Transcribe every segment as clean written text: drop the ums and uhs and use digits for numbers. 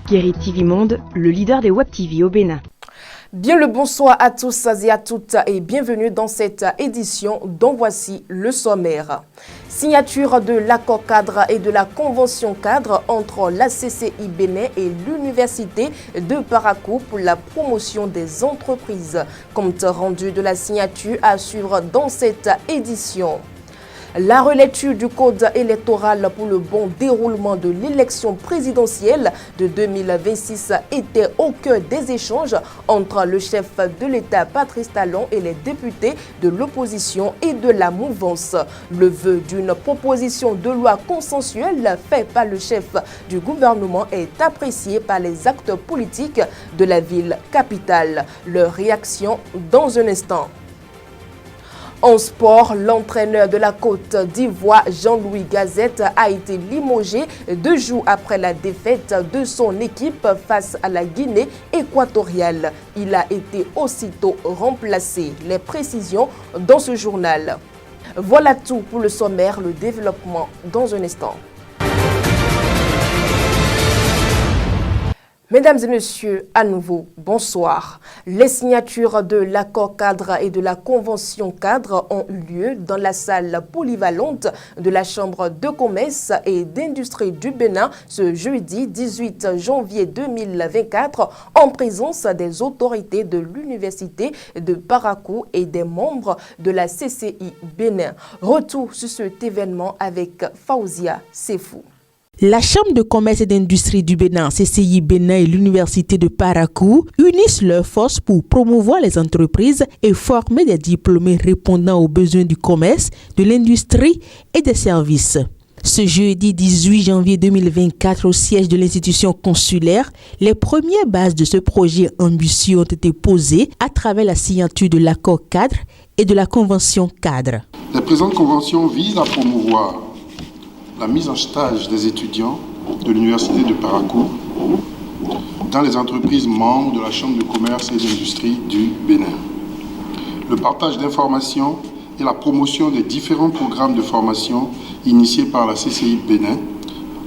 Guéry TV Monde, le leader des Web TV au Bénin. Bien le bonsoir à tous et à toutes et bienvenue dans cette édition dont voici le sommaire. Signature de l'accord cadre et de la convention cadre entre la CCI Bénin et l'Université de Parakou pour la promotion des entreprises. Compte rendu de la signature à suivre dans cette édition. La relecture du code électoral pour le bon déroulement de l'élection présidentielle de 2026 était au cœur des échanges entre le chef de l'État Patrice Talon et les députés de l'opposition et de la mouvance. Le vœu d'une proposition de loi consensuelle faite par le chef du gouvernement est apprécié par les acteurs politiques de la ville capitale. Leur réaction dans un instant. En sport, l'entraîneur de la Côte d'Ivoire, Jean-Louis Gazette, a été limogé 2 jours après la défaite de son équipe face à la Guinée équatoriale. Il a été aussitôt remplacé. Les précisions dans ce journal. Voilà tout pour le sommaire, le développement dans un instant. Mesdames et messieurs, à nouveau, bonsoir. Les signatures de l'accord cadre et de la convention cadre ont eu lieu dans la salle polyvalente de la Chambre de commerce et d'industrie du Bénin ce jeudi 18 janvier 2024 en présence des autorités de l'Université de Parakou et des membres de la CCI Bénin. Retour sur cet événement avec Faouzia Sefou. La Chambre de commerce et d'industrie du Bénin, CCI Bénin et l'Université de Parakou unissent leurs forces pour promouvoir les entreprises et former des diplômés répondant aux besoins du commerce, de l'industrie et des services. Ce jeudi 18 janvier 2024, au siège de l'institution consulaire, les premières bases de ce projet ambitieux ont été posées à travers la signature de l'accord cadre et de la convention cadre. La présente convention vise à promouvoir la mise en stage des étudiants de l'Université de Parakou dans les entreprises membres de la Chambre de commerce et d'industrie du Bénin. Le partage d'informations et la promotion des différents programmes de formation initiés par la CCI Bénin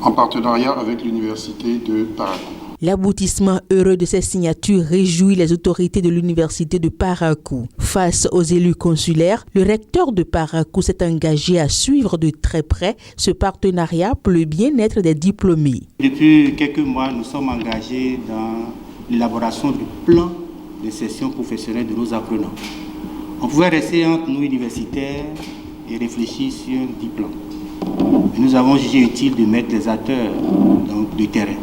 en partenariat avec l'Université de Parakou. L'aboutissement heureux de ces signatures réjouit les autorités de l'Université de Parakou. Face aux élus consulaires, le recteur de Parakou s'est engagé à suivre de très près ce partenariat pour le bien-être des diplômés. Depuis quelques mois, nous sommes engagés dans l'élaboration du plan de session professionnelle de nos apprenants. On pouvait rester entre nous universitaires et réfléchir sur un diplôme. Et nous avons jugé utile de mettre les acteurs du terrain.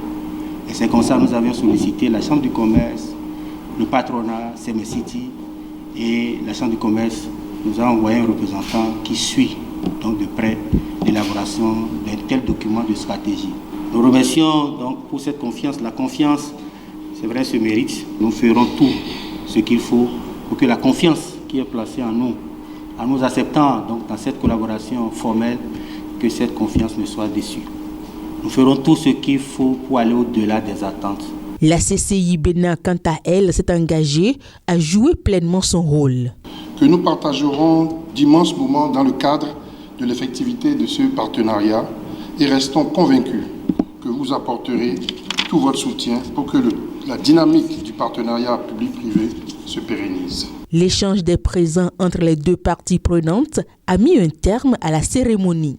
Et c'est comme ça que nous avions sollicité la Chambre du commerce, le patronat, CMCity et la Chambre du commerce. Nous avons envoyé un représentant qui suit donc de près l'élaboration d'un tel document de stratégie. Nous remercions donc pour cette confiance. La confiance, c'est vrai, se mérite. Nous ferons tout ce qu'il faut pour que la confiance qui est placée en nous acceptant donc dans cette collaboration formelle, que cette confiance ne soit déçue. Nous ferons tout ce qu'il faut pour aller au-delà des attentes. La CCI Bénin, quant à elle, s'est engagée à jouer pleinement son rôle. Que nous partagerons d'immenses moments dans le cadre de l'effectivité de ce partenariat et restons convaincus que vous apporterez tout votre soutien pour que la dynamique du partenariat public-privé se pérennise. L'échange des présents entre les deux parties prenantes a mis un terme à la cérémonie.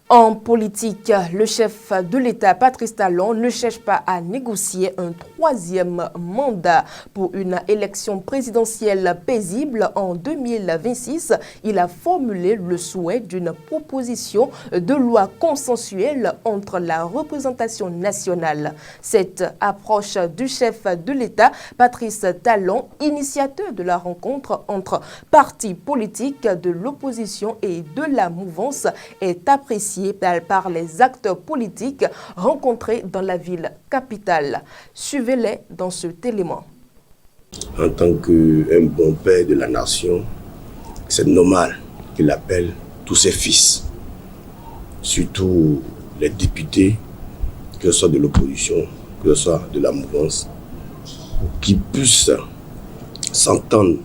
En politique, le chef de l'État, Patrice Talon, ne cherche pas à négocier un 3e mandat pour une élection présidentielle paisible en 2026. Il a formulé le souhait d'une proposition de loi consensuelle entre la représentation nationale. Cette approche du chef de l'État, Patrice Talon, initiateur de la rencontre entre partis politiques de l'opposition et de la mouvance, est appréciée par les acteurs politiques rencontrés dans la ville capitale. Suivez-les dans cet élément. En tant qu'un bon père de la nation, c'est normal qu'il appelle tous ses fils, surtout les députés, que ce soit de l'opposition, que ce soit de la mouvance, qui puissent s'entendre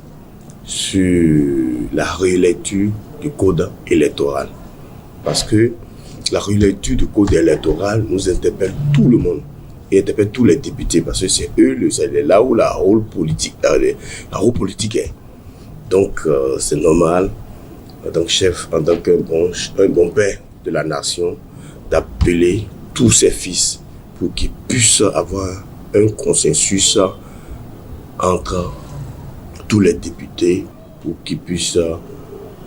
sur la relecture du code électoral. Parce que la relecture du code électoral nous interpelle tout le monde. et interpelle tous les députés parce que c'est eux, c'est là où la rôle politique est. Donc c'est normal, en tant que chef, en tant qu'un bon père de la nation, d'appeler tous ses fils pour qu'ils puissent avoir un consensus entre tous les députés pour qu'ils puissent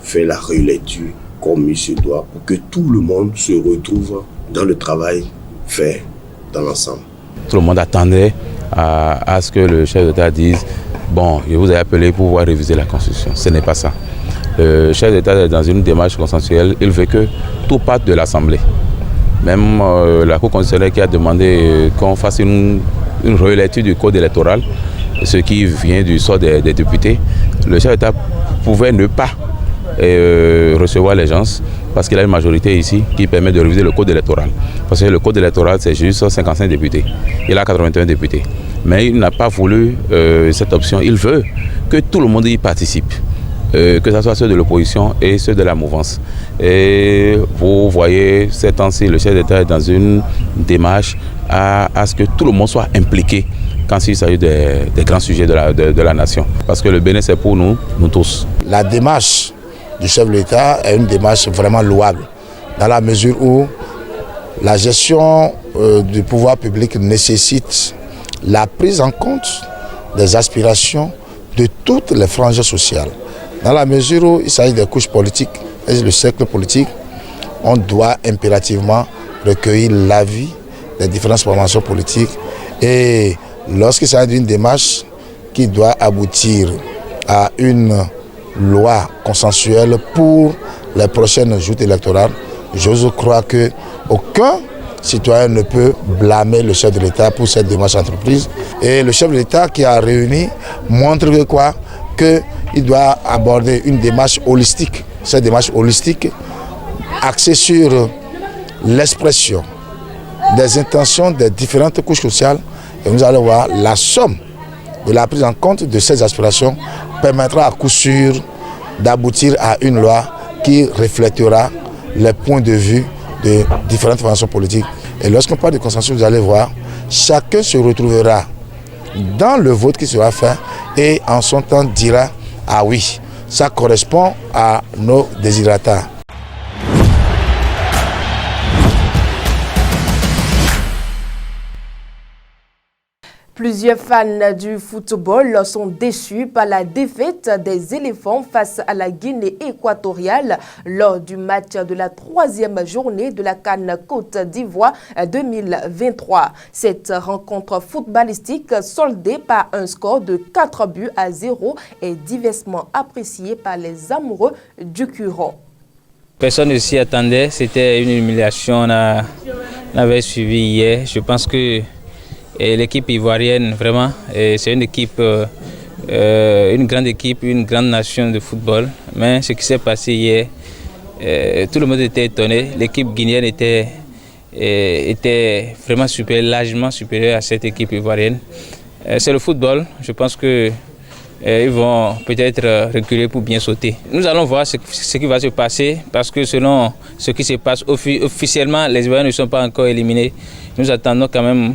faire la relecture comme il se doit, pour que tout le monde se retrouve dans le travail fait dans l'ensemble. Tout le monde attendait à ce que le chef d'État dise « Bon, je vous ai appelé pour pouvoir réviser la Constitution ». Ce n'est pas ça. Le chef d'État est dans une démarche consensuelle. Il veut que tout parte de l'Assemblée. Même la Cour constitutionnelle qui a demandé qu'on fasse une relecture du code électoral, ce qui vient du sort des députés, le chef d'État pouvait ne pas recevoir les gens parce qu'il a une majorité ici qui permet de réviser le code électoral. Parce que le code électoral, c'est juste 55 députés. Il a 81 députés. Mais il n'a pas voulu cette option. Il veut que tout le monde y participe. Que ce soit ceux de l'opposition et ceux de la mouvance. Et vous voyez, ces temps-ci, le chef d'État est dans une démarche à ce que tout le monde soit impliqué quand il s'agit des grands sujets de la nation. Parce que le Bénin, c'est pour nous tous. La démarche du chef de l'État est une démarche vraiment louable, dans la mesure où la gestion du pouvoir public nécessite la prise en compte des aspirations de toutes les franges sociales. Dans la mesure où il s'agit des couches politiques et le cercle politique, on doit impérativement recueillir l'avis des différentes formations politiques. Et lorsqu'il s'agit d'une démarche qui doit aboutir à une loi consensuelle pour les prochaines joutes électorales, j'ose croire qu'aucun citoyen ne peut blâmer le chef de l'État pour cette démarche entreprise. Et le chef de l'État qui a réuni montre que quoi ? Qu'il doit aborder une démarche holistique. Cette démarche holistique axée sur l'expression des intentions des différentes couches sociales. Et nous allons voir la somme de la prise en compte de ces aspirations permettra à coup sûr d'aboutir à une loi qui reflètera les points de vue de différentes formations politiques. Et lorsqu'on parle de consensus, vous allez voir, chacun se retrouvera dans le vote qui sera fait et en son temps dira « Ah oui, ça correspond à nos désirata ». Plusieurs fans du football sont déçus par la défaite des éléphants face à la Guinée équatoriale lors du match de la 3e journée de la CAN Côte d'Ivoire 2023. Cette rencontre footballistique soldée par un score de 4-0 est diversement appréciée par les amoureux du Curon. Personne ne s'y attendait, c'était une humiliation, on avait suivi hier. Je pense que l'équipe ivoirienne, vraiment, c'est une équipe, une grande équipe, une grande nation de football. Mais ce qui s'est passé hier, tout le monde était étonné. L'équipe guinéenne était vraiment largement supérieure à cette équipe ivoirienne. C'est le football, je pense que ils vont peut-être reculer pour bien sauter. Nous allons voir ce qui va se passer parce que selon ce qui se passe officiellement, les Ivoiriens ne sont pas encore éliminés. Nous attendons quand même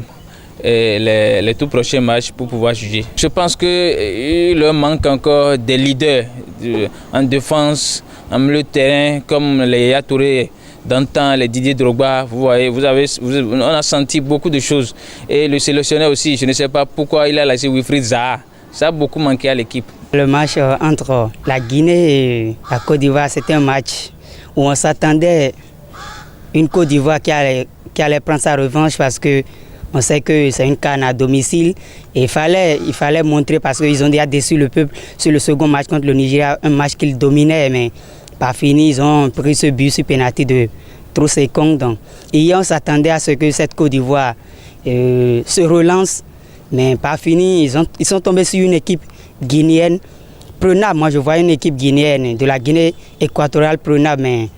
les tout prochains matchs pour pouvoir juger. Je pense qu'il leur manque encore des leaders en défense, en milieu de terrain, comme les Yaya Touré d'antan, les Didier Drogba. Vous voyez, on a senti beaucoup de choses. Et le sélectionneur aussi, je ne sais pas pourquoi il a laissé Wilfried Zaha. Ça a beaucoup manqué à l'équipe. Le match entre la Guinée et la Côte d'Ivoire, c'était un match où on s'attendait à une Côte d'Ivoire qui allait prendre sa revanche parce que on sait que c'est une CAN à domicile et il fallait montrer parce qu'ils ont déjà déçu le peuple sur le second match contre le Nigeria, un match qu'ils dominaient mais pas fini, ils ont pris ce but sur pénalty de Troussekong. Donc hier on s'attendait à ce que cette Côte d'Ivoire se relance mais pas fini, ils sont tombés sur une équipe guinéenne prenable. Moi je vois une équipe guinéenne de la Guinée équatoriale prenable mais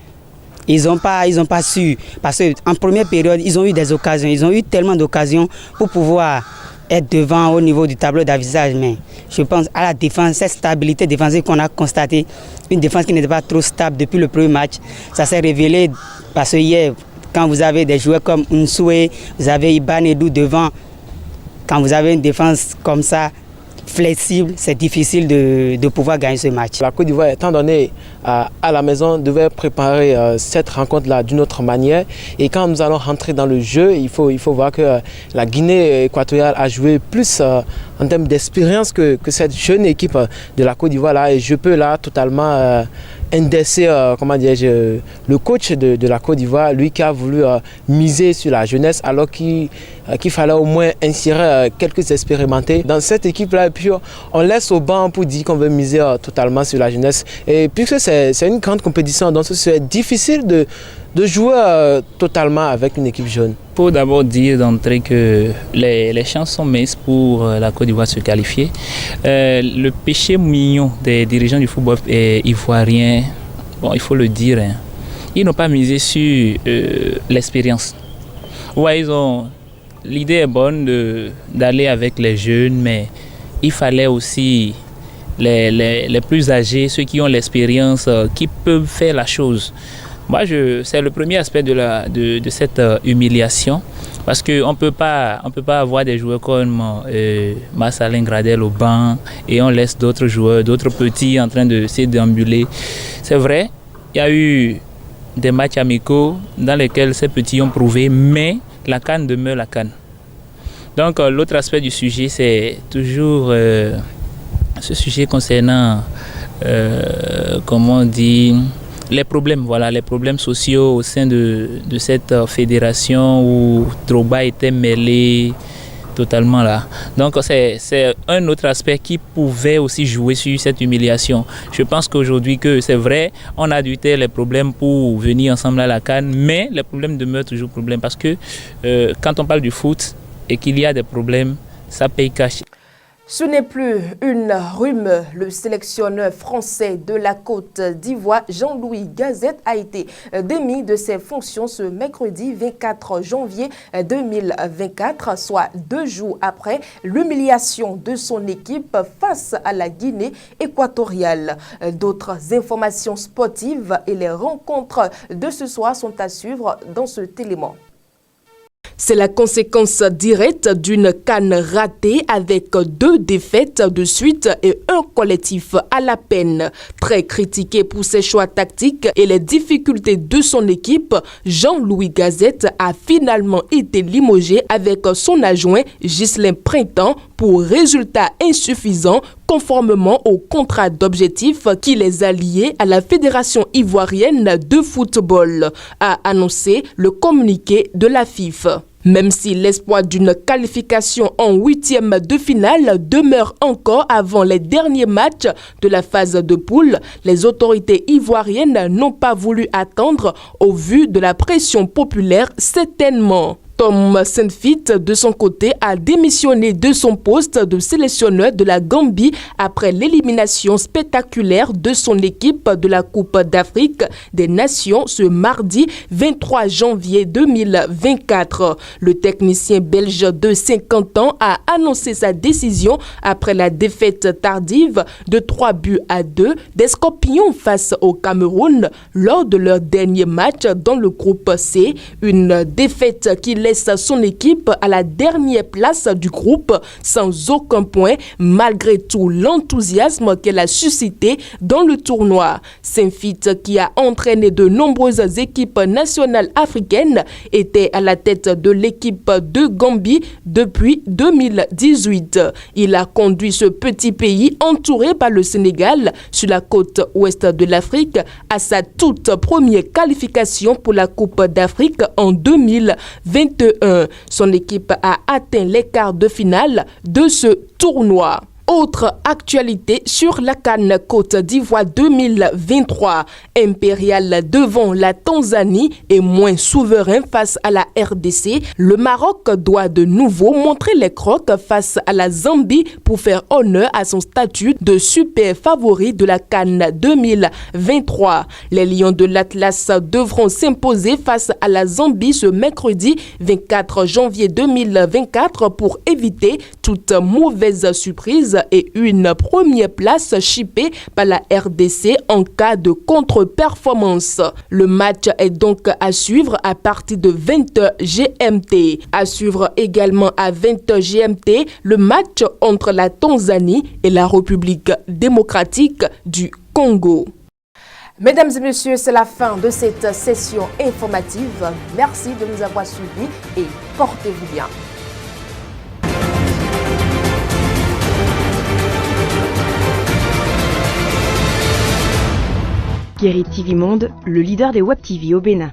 ils n'ont pas su, parce qu'en première période, ils ont eu des occasions, ils ont eu tellement d'occasions pour pouvoir être devant au niveau du tableau d'affichage. Mais je pense à la défense, cette stabilité défensive qu'on a constatée, une défense qui n'était pas trop stable depuis le premier match, ça s'est révélé parce que hier, quand vous avez des joueurs comme Nsoué, vous avez Ibanedou devant, quand vous avez une défense comme ça, flexible, c'est difficile de pouvoir gagner ce match. La Côte d'Ivoire, étant donné à la maison, devait préparer cette rencontre-là d'une autre manière. Et quand nous allons rentrer dans le jeu, il faut voir que la Guinée équatoriale a joué plus en termes d'expérience que cette jeune équipe de la Côte d'Ivoire. Et je peux là totalement indexer le coach de la Côte d'Ivoire, lui qui a voulu miser sur la jeunesse alors qu'il fallait au moins insérer quelques expérimentés dans cette équipe-là. Et puis on laisse au banc pour dire qu'on veut miser totalement sur la jeunesse. Et puisque c'est une grande compétition, donc c'est difficile de jouer totalement avec une équipe jeune. Il faut d'abord dire d'entrée que les chances sont minces pour la Côte d'Ivoire se qualifier. Le péché mignon des dirigeants du football ivoirien, bon, il faut le dire, hein, ils n'ont pas misé sur l'expérience. Ouais, l'idée est bonne d'aller avec les jeunes, mais il fallait aussi les plus âgés, ceux qui ont l'expérience, qui peuvent faire la chose. Moi, c'est le premier aspect de cette humiliation, parce qu'on ne peut pas avoir des joueurs comme Marcelin Gradel au banc et on laisse d'autres joueurs, d'autres petits en train de se déambuler. C'est vrai, il y a eu des matchs amicaux dans lesquels ces petits ont prouvé, mais la CAN demeure la CAN. Donc l'autre aspect du sujet, c'est toujours ce sujet concernant, comment on dit, les problèmes sociaux au sein de cette fédération où Drogba était mêlé totalement là. Donc c'est un autre aspect qui pouvait aussi jouer sur cette humiliation. Je pense qu'aujourd'hui que c'est vrai, on a dû les problèmes pour venir ensemble à la CAN, mais les problèmes demeurent toujours problèmes parce que quand on parle du foot et qu'il y a des problèmes, ça paye cash. Ce n'est plus une rumeur. Le sélectionneur français de la Côte d'Ivoire, Jean-Louis Gazette, a été démis de ses fonctions ce mercredi 24 janvier 2024, soit 2 jours après l'humiliation de son équipe face à la Guinée équatoriale. D'autres informations sportives et les rencontres de ce soir sont à suivre dans ce télémon. C'est la conséquence directe d'une CAN ratée avec 2 défaites de suite et un collectif à la peine. Très critiqué pour ses choix tactiques et les difficultés de son équipe, Jean-Louis Gazette a finalement été limogé avec son adjoint Ghislain Printemps pour résultats insuffisants conformément au contrat d'objectif qui les a liés à la Fédération ivoirienne de football, a annoncé le communiqué de la FIF. Même si l'espoir d'une qualification en 8e de finale demeure encore avant les derniers matchs de la phase de poule, les autorités ivoiriennes n'ont pas voulu attendre au vu de la pression populaire certainement. Tom Saintfiet, de son côté, a démissionné de son poste de sélectionneur de la Gambie après l'élimination spectaculaire de son équipe de la Coupe d'Afrique des Nations ce mardi 23 janvier 2024. Le technicien belge de 50 ans a annoncé sa décision après la défaite tardive de 3-2 des Scorpions face au Cameroun lors de leur dernier match dans le groupe C, une défaite qui laisse son équipe à la dernière place du groupe sans aucun point malgré tout l'enthousiasme qu'elle a suscité dans le tournoi. Saintfiet, qui a entraîné de nombreuses équipes nationales africaines, était à la tête de l'équipe de Gambie depuis 2018. Il a conduit ce petit pays entouré par le Sénégal sur la côte ouest de l'Afrique à sa toute première qualification pour la Coupe d'Afrique en 2021. Son équipe a atteint les quarts de finale de ce tournoi. Autre actualité sur la CAN Côte d'Ivoire 2023. Impérial devant la Tanzanie et moins souverain face à la RDC, le Maroc doit de nouveau montrer les crocs face à la Zambie pour faire honneur à son statut de super favori de la CAN 2023. Les Lions de l'Atlas devront s'imposer face à la Zambie ce mercredi 24 janvier 2024 pour éviter toute mauvaise surprise bronze et une première place chippée par la RDC en cas de contre-performance. Le match est donc à suivre à partir de 20h GMT. À suivre également à 20h GMT le match entre la Tanzanie et la République démocratique du Congo. Mesdames et messieurs, c'est la fin de cette session informative. Merci de nous avoir suivis et portez-vous bien. Guéry TV Monde, le leader des Web TV au Bénin.